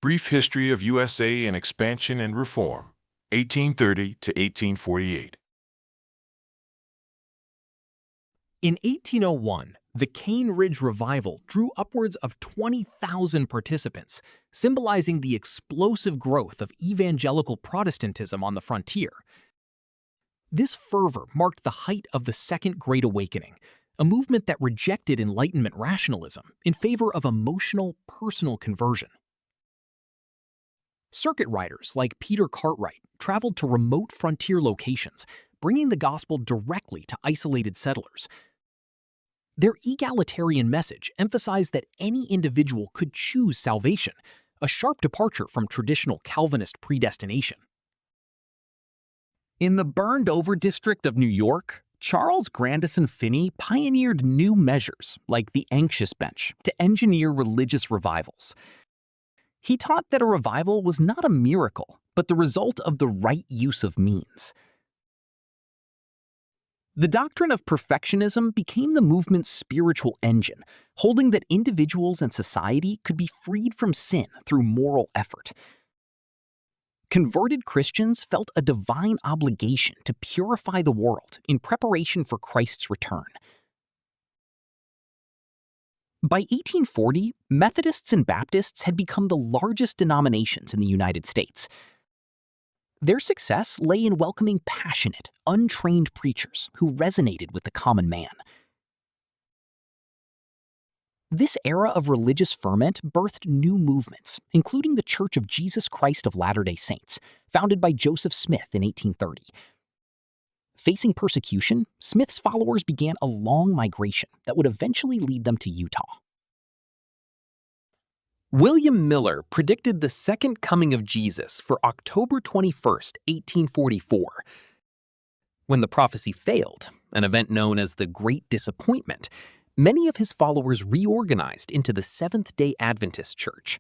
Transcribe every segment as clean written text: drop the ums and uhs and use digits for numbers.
Brief History of USA and Expansion and Reform, 1830 to 1848. In 1801, the Cane Ridge Revival drew upwards of 20,000 participants, symbolizing the explosive growth of evangelical Protestantism on the frontier. This fervor marked the height of the Second Great Awakening, a movement that rejected Enlightenment rationalism in favor of emotional, personal conversion. Circuit riders like Peter Cartwright traveled to remote frontier locations, bringing the gospel directly to isolated settlers. Their egalitarian message emphasized that any individual could choose salvation, a sharp departure from traditional Calvinist predestination. In the burned-over district of New York, Charles Grandison Finney pioneered new measures, like the anxious bench, to engineer religious revivals. He taught that a revival was not a miracle, but the result of the right use of means. The doctrine of perfectionism became the movement's spiritual engine, holding that individuals and society could be freed from sin through moral effort. Converted Christians felt a divine obligation to purify the world in preparation for Christ's return. By 1840, Methodists and Baptists had become the largest denominations in the United States. Their success lay in welcoming passionate, untrained preachers who resonated with the common man. This era of religious ferment birthed new movements, including the Church of Jesus Christ of Latter-day Saints, founded by Joseph Smith in 1830. Facing persecution, Smith's followers began a long migration that would eventually lead them to Utah. William Miller predicted the second coming of Jesus for October 21st, 1844. When the prophecy failed, an event known as the Great Disappointment, many of his followers reorganized into the Seventh-day Adventist Church.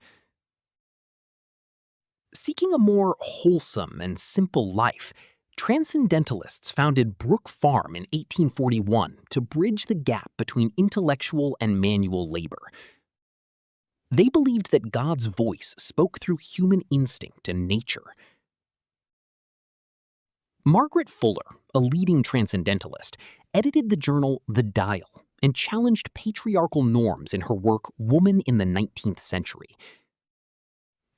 Seeking a more wholesome and simple life, Transcendentalists founded Brook Farm in 1841 to bridge the gap between intellectual and manual labor. They believed that God's voice spoke through human instinct and nature. Margaret Fuller, a leading transcendentalist, edited the journal The Dial and challenged patriarchal norms in her work Woman in the 19th Century.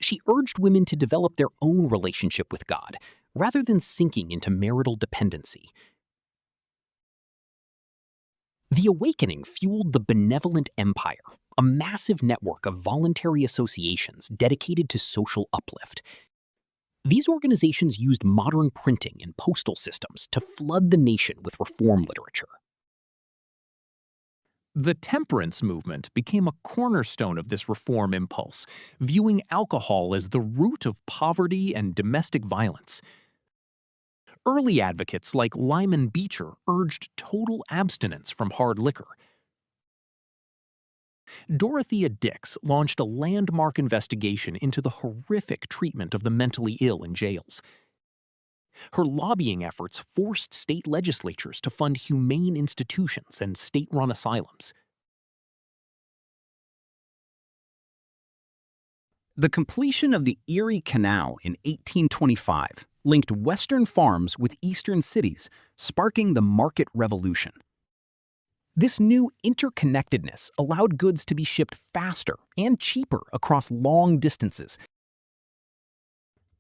She urged women to develop their own relationship with God, rather than sinking into marital dependency. The awakening fueled the Benevolent Empire, a massive network of voluntary associations dedicated to social uplift. These organizations used modern printing and postal systems to flood the nation with reform literature. The temperance movement became a cornerstone of this reform impulse, viewing alcohol as the root of poverty and domestic violence. Early advocates like Lyman Beecher urged total abstinence from hard liquor. Dorothea Dix launched a landmark investigation into the horrific treatment of the mentally ill in jails. Her lobbying efforts forced state legislatures to fund humane institutions and state-run asylums. The completion of the Erie Canal in 1825 linked Western farms with Eastern cities, sparking the market revolution. This new interconnectedness allowed goods to be shipped faster and cheaper across long distances.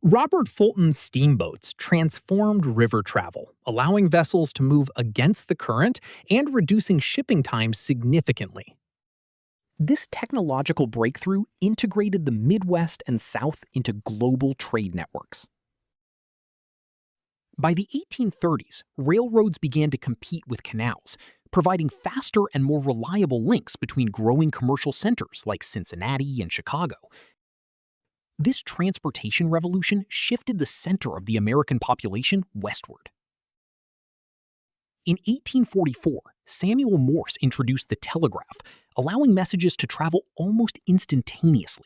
Robert Fulton's steamboats transformed river travel, allowing vessels to move against the current and reducing shipping times significantly. This technological breakthrough integrated the Midwest and South into global trade networks. By the 1830s, railroads began to compete with canals, providing faster and more reliable links between growing commercial centers like Cincinnati and Chicago. This transportation revolution shifted the center of the American population westward. In 1844, Samuel Morse introduced the telegraph, allowing messages to travel almost instantaneously.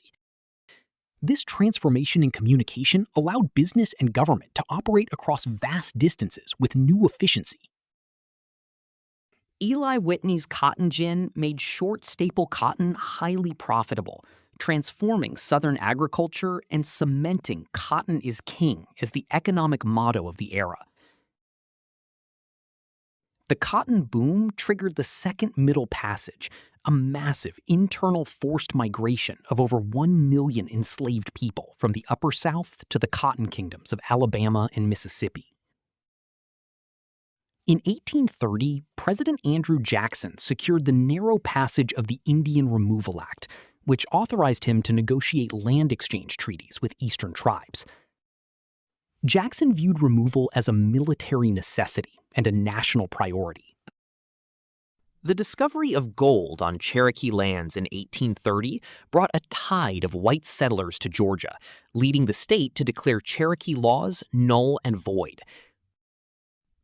This transformation in communication allowed business and government to operate across vast distances with new efficiency. Eli Whitney's cotton gin made short staple cotton highly profitable, transforming Southern agriculture and cementing "cotton is king" as the economic motto of the era. The cotton boom triggered the Second Middle Passage, a massive internal forced migration of over 1 million enslaved people from the Upper South to the cotton kingdoms of Alabama and Mississippi. In 1830, President Andrew Jackson secured the narrow passage of the Indian Removal Act, which authorized him to negotiate land exchange treaties with Eastern tribes. Jackson viewed removal as a military necessity and a national priority. The discovery of gold on Cherokee lands in 1830 brought a tide of white settlers to Georgia, leading the state to declare Cherokee laws null and void.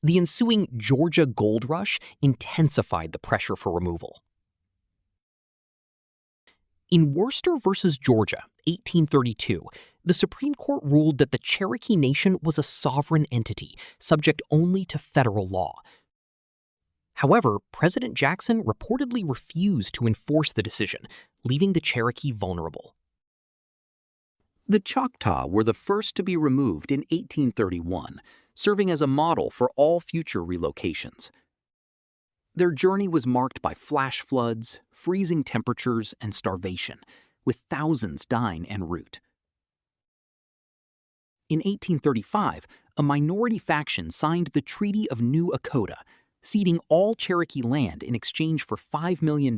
The ensuing Georgia Gold Rush intensified the pressure for removal. In Worcester v. Georgia, 1832, the Supreme Court ruled that the Cherokee Nation was a sovereign entity, subject only to federal law. However, President Jackson reportedly refused to enforce the decision, leaving the Cherokee vulnerable. The Choctaw were the first to be removed in 1831, serving as a model for all future relocations. Their journey was marked by flash floods, freezing temperatures, and starvation, with thousands dying en route. In 1835, a minority faction signed the Treaty of New Echota, ceding all Cherokee land in exchange for $5 million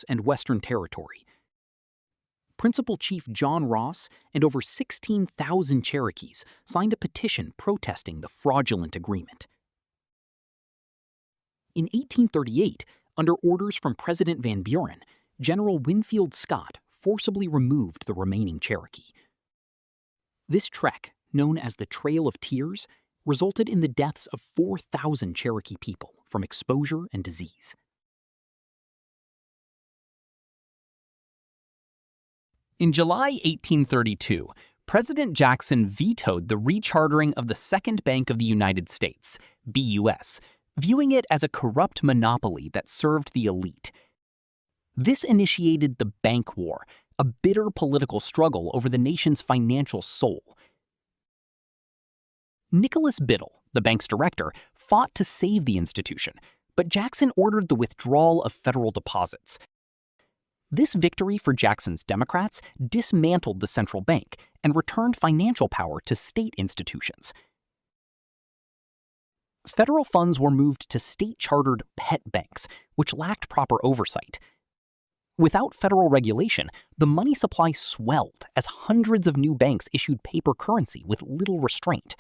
and Western Territory. Principal Chief John Ross and over 16,000 Cherokees signed a petition protesting the fraudulent agreement. In 1838, under orders from President Van Buren, General Winfield Scott forcibly removed the remaining Cherokee. This trek, known as the Trail of Tears, resulted in the deaths of 4,000 Cherokee people from exposure and disease. In July 1832, President Jackson vetoed the rechartering of the Second Bank of the United States, BUS, viewing it as a corrupt monopoly that served the elite. This initiated the Bank War, a bitter political struggle over the nation's financial soul. Nicholas Biddle, the bank's director, fought to save the institution, but Jackson ordered the withdrawal of federal deposits. This victory for Jackson's Democrats dismantled the central bank and returned financial power to state institutions. Federal funds were moved to state-chartered pet banks, which lacked proper oversight. Without federal regulation, the money supply swelled as hundreds of new banks issued paper currency with little restraint.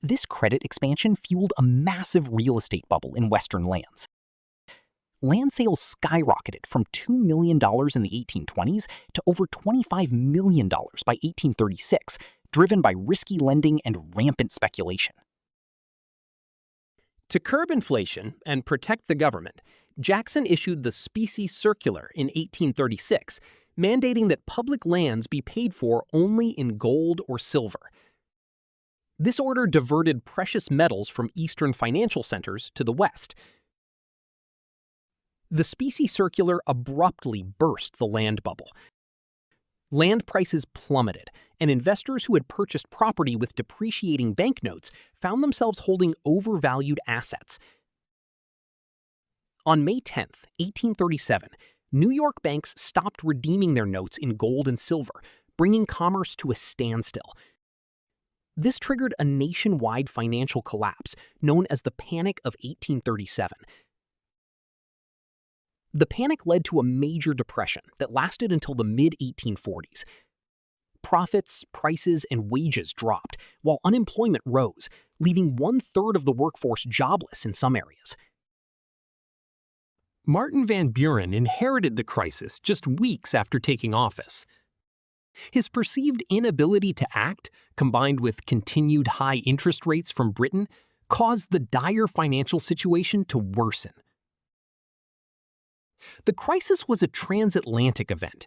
This credit expansion fueled a massive real estate bubble in Western lands. Land sales skyrocketed from $2 million in the 1820s to over $25 million by 1836, driven by risky lending and rampant speculation. To curb inflation and protect the government, Jackson issued the Specie Circular in 1836, mandating that public lands be paid for only in gold or silver. This order diverted precious metals from Eastern financial centers to the West. The Specie Circular abruptly burst the land bubble. Land prices plummeted, and investors who had purchased property with depreciating banknotes found themselves holding overvalued assets. On May 10, 1837, New York banks stopped redeeming their notes in gold and silver, bringing commerce to a standstill. This triggered a nationwide financial collapse known as the Panic of 1837. The panic led to a major depression that lasted until the mid-1840s. Profits, prices, and wages dropped, while unemployment rose, leaving 1/3 of the workforce jobless in some areas. Martin Van Buren inherited the crisis just weeks after taking office. His perceived inability to act, combined with continued high interest rates from Britain, caused the dire financial situation to worsen. The crisis was a transatlantic event.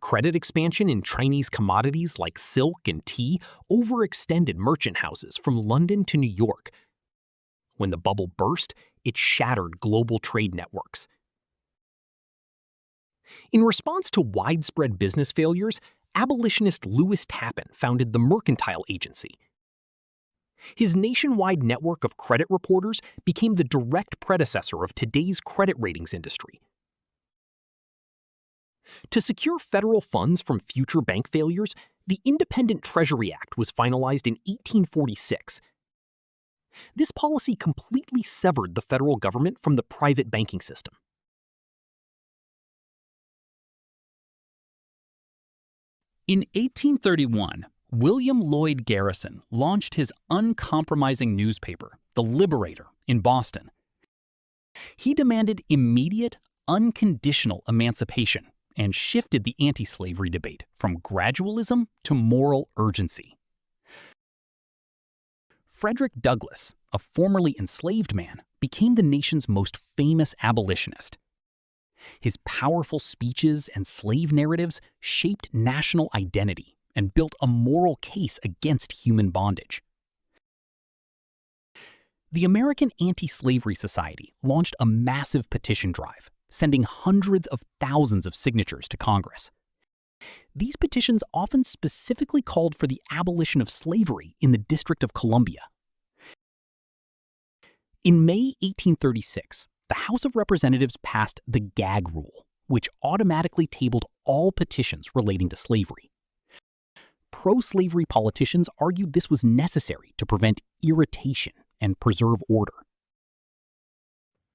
Credit expansion in Chinese commodities like silk and tea overextended merchant houses from London to New York. When the bubble burst, it shattered global trade networks. In response to widespread business failures, abolitionist Lewis Tappan founded the Mercantile Agency. His nationwide network of credit reporters became the direct predecessor of today's credit ratings industry. To secure federal funds from future bank failures, the Independent Treasury Act was finalized in 1846. This policy completely severed the federal government from the private banking system. In 1831, William Lloyd Garrison launched his uncompromising newspaper, The Liberator, in Boston. He demanded immediate, unconditional emancipation and shifted the anti-slavery debate from gradualism to moral urgency. Frederick Douglass, a formerly enslaved man, became the nation's most famous abolitionist. His powerful speeches and slave narratives shaped national identity and built a moral case against human bondage. The American Anti-Slavery Society launched a massive petition drive, sending hundreds of thousands of signatures to Congress. These petitions often specifically called for the abolition of slavery in the District of Columbia. In May 1836, the House of Representatives passed the gag rule, which automatically tabled all petitions relating to slavery. Pro-slavery politicians argued this was necessary to prevent irritation and preserve order.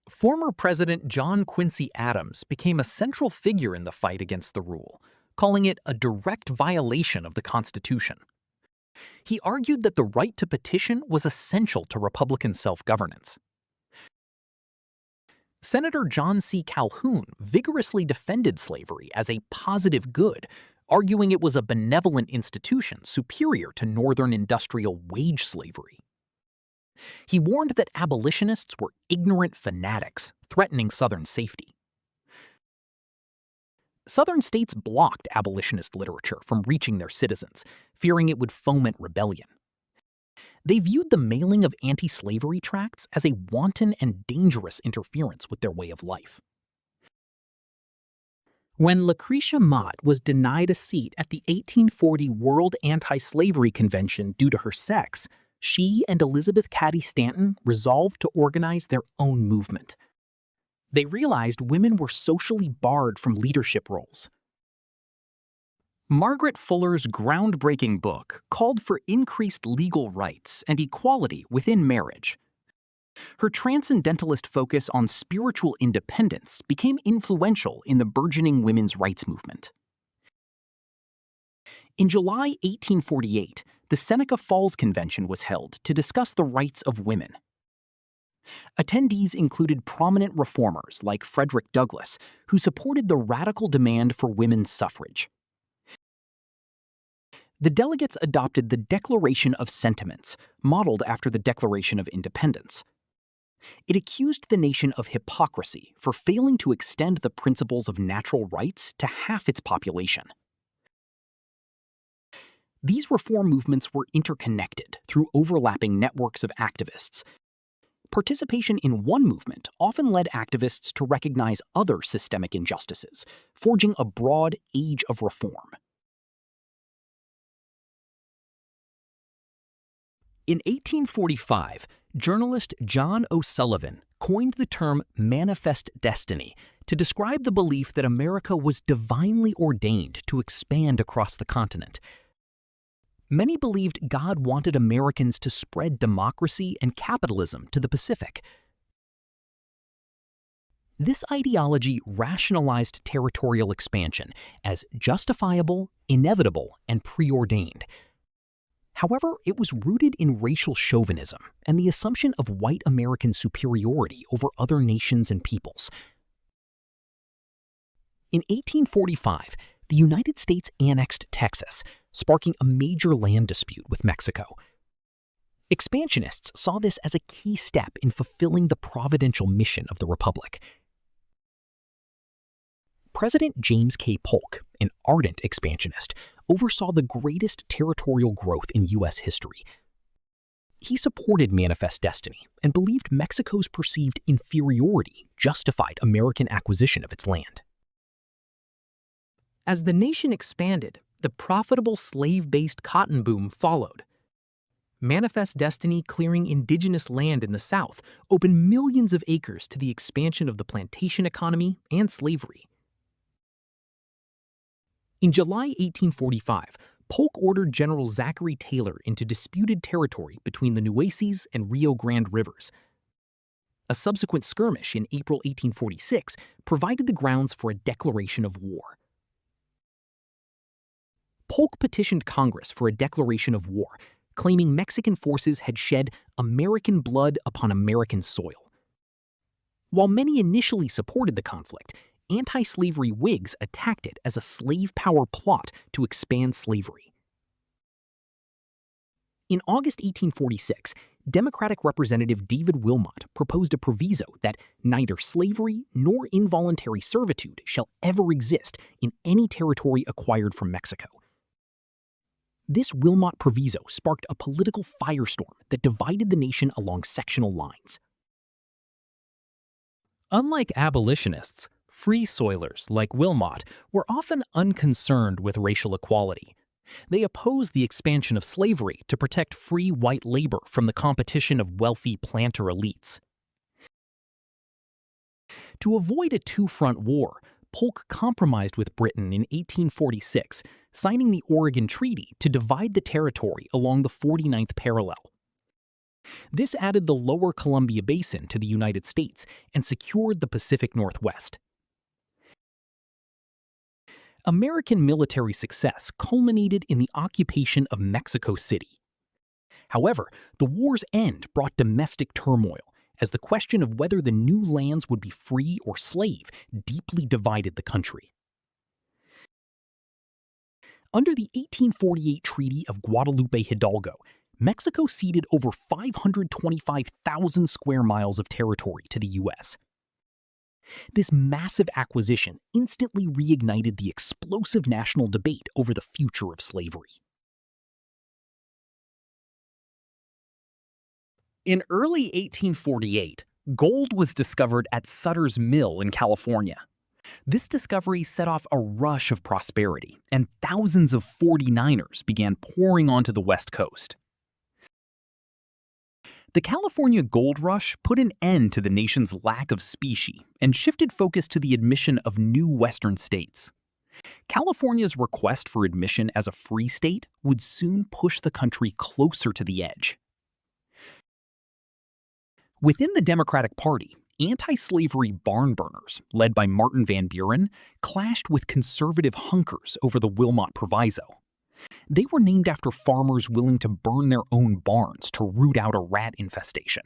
Former President John Quincy Adams became a central figure in the fight against the rule, calling it a direct violation of the Constitution. He argued that the right to petition was essential to Republican self-governance. Senator John C. Calhoun vigorously defended slavery as a positive good, arguing it was a benevolent institution superior to Northern industrial wage slavery. He warned that abolitionists were ignorant fanatics threatening Southern safety. Southern states blocked abolitionist literature from reaching their citizens, fearing it would foment rebellion. They viewed the mailing of anti-slavery tracts as a wanton and dangerous interference with their way of life. When Lucretia Mott was denied a seat at the 1840 World Anti-Slavery Convention due to her sex, she and Elizabeth Cady Stanton resolved to organize their own movement. They realized women were socially barred from leadership roles. Margaret Fuller's groundbreaking book called for increased legal rights and equality within marriage. Her transcendentalist focus on spiritual independence became influential in the burgeoning women's rights movement. In July 1848, the Seneca Falls Convention was held to discuss the rights of women. Attendees included prominent reformers like Frederick Douglass, who supported the radical demand for women's suffrage. The delegates adopted the Declaration of Sentiments, modeled after the Declaration of Independence. It accused the nation of hypocrisy for failing to extend the principles of natural rights to half its population. These reform movements were interconnected through overlapping networks of activists. Participation in one movement often led activists to recognize other systemic injustices, forging a broad age of reform. In 1845, journalist John O'Sullivan coined the term manifest destiny to describe the belief that America was divinely ordained to expand across the continent. Many believed God wanted Americans to spread democracy and capitalism to the Pacific. This ideology rationalized territorial expansion as justifiable, inevitable, and preordained. However, it was rooted in racial chauvinism and the assumption of white American superiority over other nations and peoples. In 1845, the United States annexed Texas, sparking a major land dispute with Mexico. Expansionists saw this as a key step in fulfilling the providential mission of the Republic. President James K. Polk, an ardent expansionist, oversaw the greatest territorial growth in U.S. history. He supported Manifest Destiny and believed Mexico's perceived inferiority justified American acquisition of its land. As the nation expanded, the profitable slave-based cotton boom followed. Manifest Destiny clearing indigenous land in the South opened millions of acres to the expansion of the plantation economy and slavery. In July 1845, Polk ordered General Zachary Taylor into disputed territory between the Nueces and Rio Grande rivers. A subsequent skirmish in April 1846 provided the grounds for a declaration of war. Polk petitioned Congress for a declaration of war, claiming Mexican forces had shed American blood upon American soil. While many initially supported the conflict, anti-slavery Whigs attacked it as a slave power plot to expand slavery. In August 1846, Democratic Representative David Wilmot proposed a proviso that neither slavery nor involuntary servitude shall ever exist in any territory acquired from Mexico. This Wilmot proviso sparked a political firestorm that divided the nation along sectional lines. Unlike abolitionists, free soilers like Wilmot were often unconcerned with racial equality. They opposed the expansion of slavery to protect free white labor from the competition of wealthy planter elites. To avoid a two-front war, Polk compromised with Britain in 1846, signing the Oregon Treaty to divide the territory along the 49th parallel. This added the lower Columbia Basin to the United States and secured the Pacific Northwest. American military success culminated in the occupation of Mexico City. However, the war's end brought domestic turmoil, as the question of whether the new lands would be free or slave deeply divided the country. Under the 1848 Treaty of Guadalupe Hidalgo, Mexico ceded over 525,000 square miles of territory to the U.S. This massive acquisition instantly reignited the explosive national debate over the future of slavery. In early 1848, gold was discovered at Sutter's Mill in California. This discovery set off a rush of prosperity, and thousands of 49ers began pouring onto the West Coast. The California gold rush put an end to the nation's lack of specie and shifted focus to the admission of new Western states. California's request for admission as a free state would soon push the country closer to the edge. Within the Democratic Party, anti-slavery barn burners, led by Martin Van Buren, clashed with conservative hunkers over the Wilmot Proviso. They were named after farmers willing to burn their own barns to root out a rat infestation.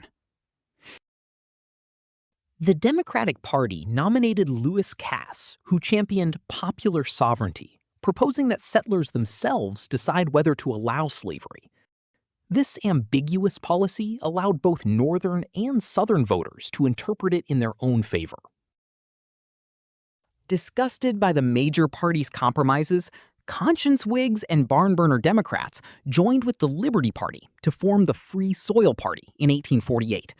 The Democratic Party nominated Lewis Cass, who championed popular sovereignty, proposing that settlers themselves decide whether to allow slavery. This ambiguous policy allowed both Northern and Southern voters to interpret it in their own favor. Disgusted by the major parties' compromises, conscience Whigs and barn burner Democrats joined with the Liberty Party to form the Free Soil Party in 1848.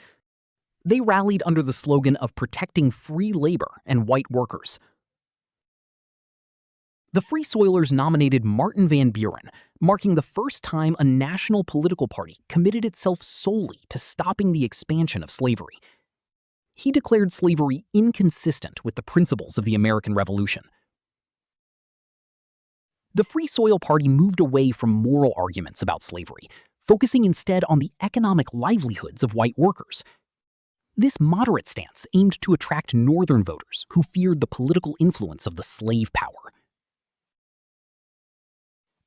They rallied under the slogan of protecting free labor and white workers. The Free Soilers nominated Martin Van Buren, marking the first time a national political party committed itself solely to stopping the expansion of slavery. He declared slavery inconsistent with the principles of the American Revolution. The Free Soil Party moved away from moral arguments about slavery, focusing instead on the economic livelihoods of white workers. This moderate stance aimed to attract Northern voters who feared the political influence of the slave power.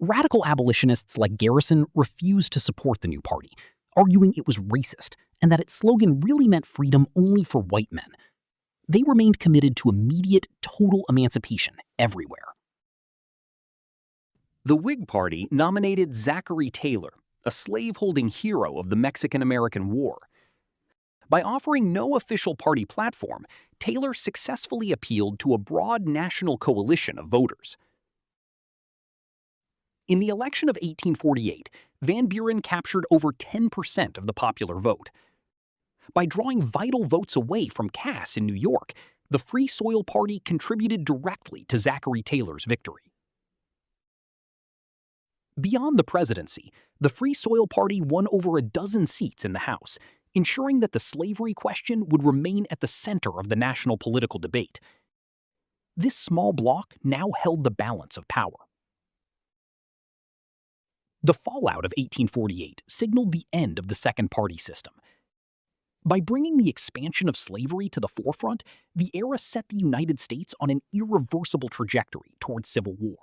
Radical abolitionists like Garrison refused to support the new party, arguing it was racist and that its slogan really meant freedom only for white men. They remained committed to immediate, total emancipation everywhere. The Whig Party nominated Zachary Taylor, a slaveholding hero of the Mexican-American War. By offering no official party platform, Taylor successfully appealed to a broad national coalition of voters. In the election of 1848, Van Buren captured over 10% of the popular vote. By drawing vital votes away from Cass in New York, The Free Soil Party contributed directly to Zachary Taylor's victory. Beyond the presidency, the Free Soil Party won over a dozen seats in the House, ensuring that the slavery question would remain at the center of the national political debate. This small bloc now held the balance of power. The fallout of 1848 signaled the end of the second party system. By bringing the expansion of slavery to the forefront, the era set the United States on an irreversible trajectory towards civil war.